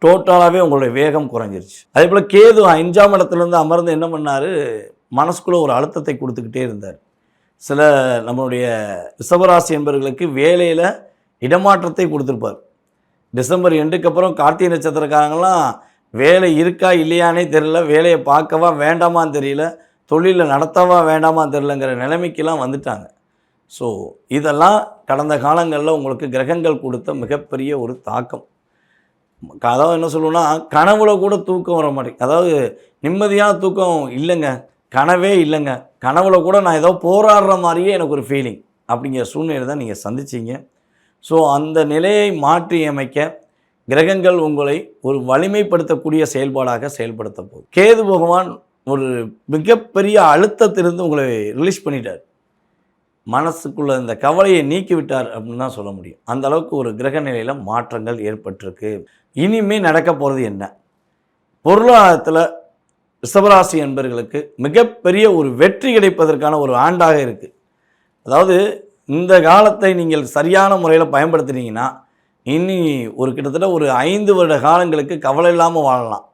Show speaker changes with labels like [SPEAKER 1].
[SPEAKER 1] டோட்டலாகவே உங்களுடைய வேகம் குறைஞ்சிருச்சு. அதே போல் கேது 5ஆம் இடத்துலேருந்து அமர்ந்து என்ன பண்ணார், மனசுக்குள்ளே ஒரு அழுத்தத்தை கொடுத்துக்கிட்டே இருந்தார். சில நம்மளுடைய ரிஷபராசி என்பவர்களுக்கு வேலையில் இடமாற்றத்தை கொடுத்துருப்பார். டிசம்பர் எண்டுக்கு அப்புறம் கார்த்திகை நட்சத்திரக்காரங்களாம் வேலை இருக்கா இல்லையானே தெரியல, வேலையை பார்க்கவா வேண்டாமான்னு தெரியல, தொழிலில் நடத்தவா வேண்டாமான்னு தெரியலங்கிற நிலைமைக்கெல்லாம் வந்துட்டாங்க. ஸோ இதெல்லாம் கடந்த காலங்களில் உங்களுக்கு கிரகங்கள் கொடுத்த மிகப்பெரிய ஒரு தாக்கம். அதாவது என்ன சொல்லுவோன்னா, கனவுல கூட தூக்கம் வர மாட்டேங்குது. அதாவது நிம்மதியான தூக்கம் இல்லைங்க, கனவே இல்லைங்க, கனவுல கூட நான் ஏதோ போராடுற மாதிரியே எனக்கு ஒரு ஃபீலிங் அப்படிங்கிற சூழ்நிலை தான் நீங்கள் சந்திச்சிங்க. ஸோ அந்த நிலையை மாற்றி அமைக்க கிரகங்கள் உங்களை ஒரு வலிமைப்படுத்தக்கூடிய செயல்பாடாக செயல்படுத்த போகுது. கேது பகவான் ஒரு மிகப்பெரிய அழுத்தத்திலிருந்து உங்களை ரிலீஸ் பண்ணிட்டார். மனசுக்குள்ள இந்த கவலையை நீக்கி விட்டார் அப்படின்னு தான் சொல்ல முடியும். அந்த அளவுக்கு ஒரு கிரக நிலையில் மாற்றங்கள் ஏற்பட்டிருக்கு. இனிமே நடக்க போகிறது என்ன? பொருளாதாரத்தில் ரிஷபராசி என்பவர்களுக்கு மிகப்பெரிய ஒரு வெற்றி கிடைப்பதற்கான ஒரு ஆண்டாக இருக்குது. அதாவது இந்த காலத்தை நீங்கள் சரியான முறையில் பயன்படுத்துனீங்கன்னா இனி ஒரு கிட்டத்தட்ட ஒரு 5 வருட காலங்களுக்கு கவலை இல்லாமல் வாழலாம்.